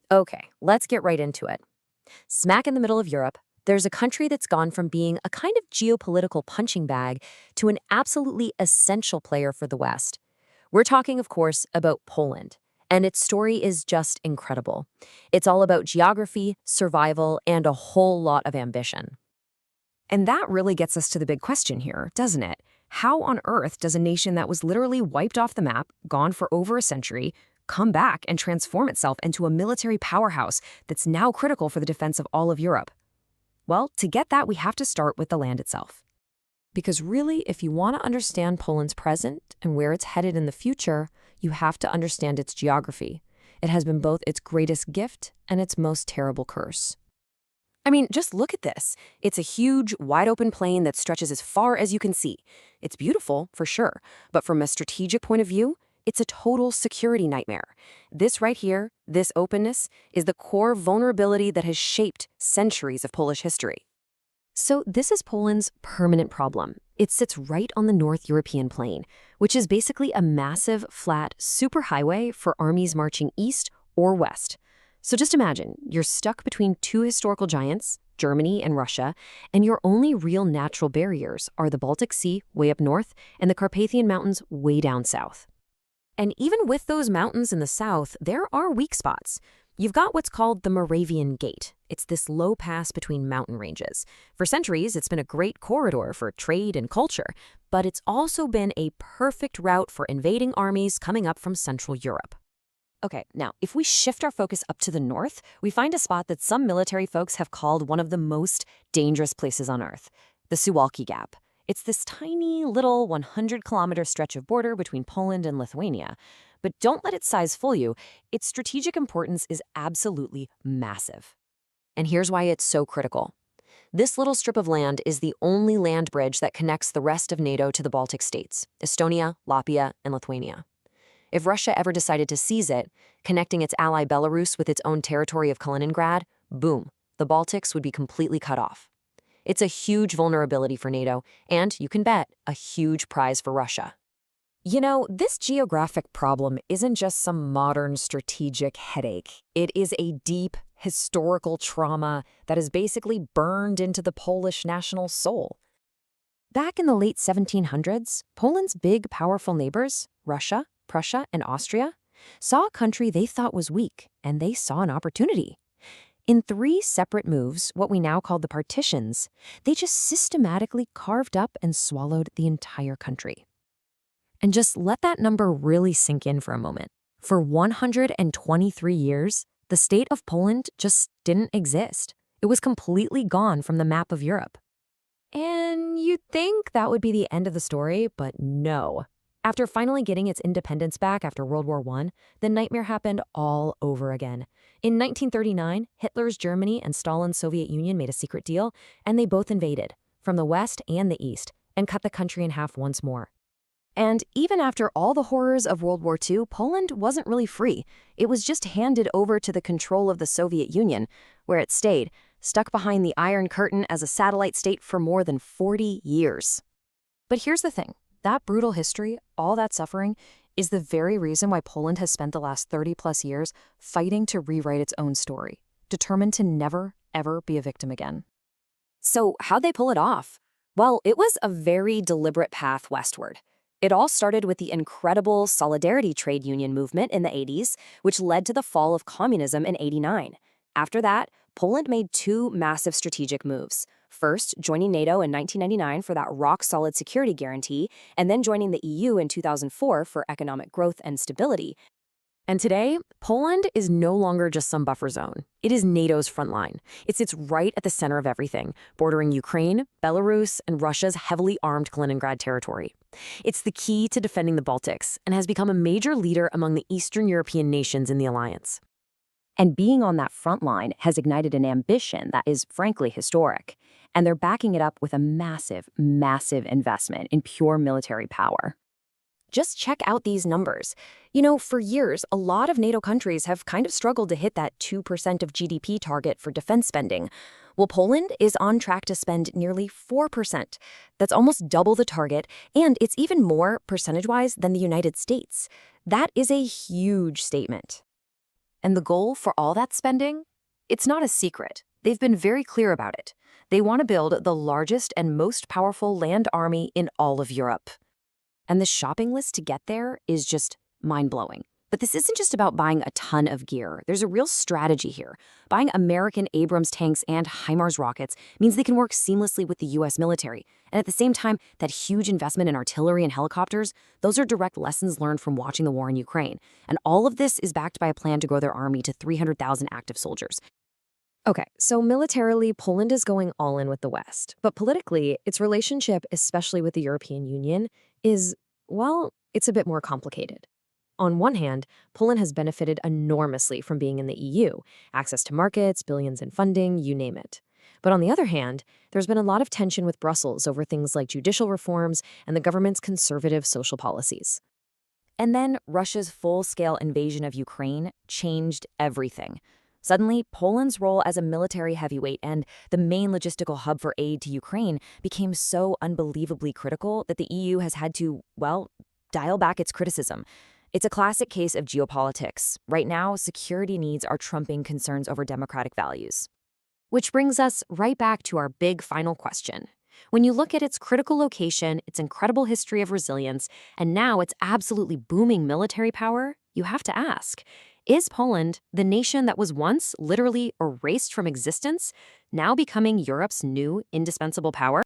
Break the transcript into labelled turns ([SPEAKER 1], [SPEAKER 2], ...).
[SPEAKER 1] Okay, let's get right into it. Smack in the middle of Europe, there's a country that's gone from being a kind of geopolitical punching bag to an absolutely essential player for the West. We're talking, of course, about Poland. And its story is just incredible. It's all about geography, survival, and a whole lot of ambition.
[SPEAKER 2] And that really gets us to the big question here, doesn't it? How on earth does a nation that was literally wiped off the map, gone for over a century, come back and transform itself into a military powerhouse that's now critical for the defense of all of Europe? Well, to get that, we have to start with the land itself.
[SPEAKER 1] Because really, if you want to understand Poland's present and where it's headed in the future, you have to understand its geography. It has been both its greatest gift and its most terrible curse. I mean, just look at this. It's a huge, wide-open plain that stretches as far as you can see. It's beautiful, for sure, but from a strategic point of view, it's a total security nightmare. This right here, this openness, is the core vulnerability that has shaped centuries of Polish history. So this is Poland's permanent problem. It sits right on the North European plain, which is basically a massive, flat superhighway for armies marching east or west. So just imagine, you're stuck between two historical giants, Germany and Russia, and your only real natural barriers are the Baltic Sea way up north and the Carpathian Mountains way down south. And even with those mountains in the south, there are weak spots. You've got what's called the Moravian Gate. It's this low pass between mountain ranges. For centuries, it's been a great corridor for trade and culture, but it's also been a perfect route for invading armies coming up from Central Europe. Okay, now, if we shift our focus up to the north, we find a spot that some military folks have called one of the most dangerous places on Earth, the Suwalki Gap. It's this tiny little 100-kilometer stretch of border between Poland and Lithuania. But don't let its size fool you. Its strategic importance is absolutely massive. And here's why it's so critical. This little strip of land is the only land bridge that connects the rest of NATO to the Baltic states, Estonia, Latvia, and Lithuania. If Russia ever decided to seize it, connecting its ally Belarus with its own territory of Kaliningrad, boom, the Baltics would be completely cut off. It's a huge vulnerability for NATO, and you can bet, a huge prize for Russia. You know, this geographic problem isn't just some modern strategic headache. It is a deep historical trauma that is basically burned into the Polish national soul. Back in the late 1700s, Poland's big, powerful neighbors, Russia, Prussia, and Austria, saw a country they thought was weak, and they saw an opportunity. In 3 separate moves, what we now call the partitions, they just systematically carved up and swallowed the entire country. And just let that number really sink in for a moment. For 123 years, the state of Poland just didn't exist. It was completely gone from the map of Europe. And you'd think that would be the end of the story, but no. After finally getting its independence back after World War I, the nightmare happened all over again. In 1939, Hitler's Germany and Stalin's Soviet Union made a secret deal, and they both invaded, from the west and the east, and cut the country in half once more. And even after all the horrors of World War II, Poland wasn't really free. It was just handed over to the control of the Soviet Union, where it stayed, stuck behind the Iron Curtain as a satellite state for more than 40 years. But here's the thing. That brutal history, all that suffering, is the very reason why Poland has spent the last 30-plus years fighting to rewrite its own story, determined to never, ever be a victim again. So how'd they pull it off? Well, it was a very deliberate path westward. It all started with the incredible Solidarity trade union movement in the 80s, which led to the fall of communism in 89. After that, Poland made 2 massive strategic moves. First, joining NATO in 1999 for that rock-solid security guarantee, and then joining the EU in 2004 for economic growth and stability. And today, Poland is no longer just some buffer zone. It is NATO's front line. It sits right at the center of everything, bordering Ukraine, Belarus, and Russia's heavily armed Kaliningrad territory. It's the key to defending the Baltics and has become a major leader among the Eastern European nations in the alliance. And being on that front line has ignited an ambition that is, frankly, historic. And they're backing it up with a massive, massive investment in pure military power. Just check out these numbers. You know, for years, a lot of NATO countries have kind of struggled to hit that 2% of GDP target for defense spending. Well, Poland is on track to spend nearly 4%. That's almost double the target, and it's even more percentage-wise than the United States. That is a huge statement.
[SPEAKER 2] And the goal for all that spending? It's not a secret. They've been very clear about it. They want to build the largest and most powerful land army in all of Europe. And the shopping list to get there is just mind-blowing. But this isn't just about buying a ton of gear. There's a real strategy here. Buying American Abrams tanks and HIMARS rockets means they can work seamlessly with the US military. And at the same time, that huge investment in artillery and helicopters, those are direct lessons learned from watching the war in Ukraine. And all of this is backed by a plan to grow their army to 300,000 active soldiers.
[SPEAKER 1] Okay, so militarily, Poland is going all in with the West. But politically, its relationship, especially with the European Union, is, well, it's a bit more complicated. On one hand, Poland has benefited enormously from being in the EU, access to markets, billions in funding, you name it. But on the other hand, there's been a lot of tension with Brussels over things like judicial reforms and the government's conservative social policies.
[SPEAKER 2] And then Russia's full-scale invasion of Ukraine changed everything. Suddenly, Poland's role as a military heavyweight and the main logistical hub for aid to Ukraine became so unbelievably critical that the EU has had to, well, dial back its criticism. It's a classic case of geopolitics. Right now, security needs are trumping concerns over democratic values.
[SPEAKER 1] Which brings us right back to our big final question. When you look at its critical location, its incredible history of resilience, and now its absolutely booming military power, you have to ask, is Poland, the nation that was once literally erased from existence, now becoming Europe's new indispensable power?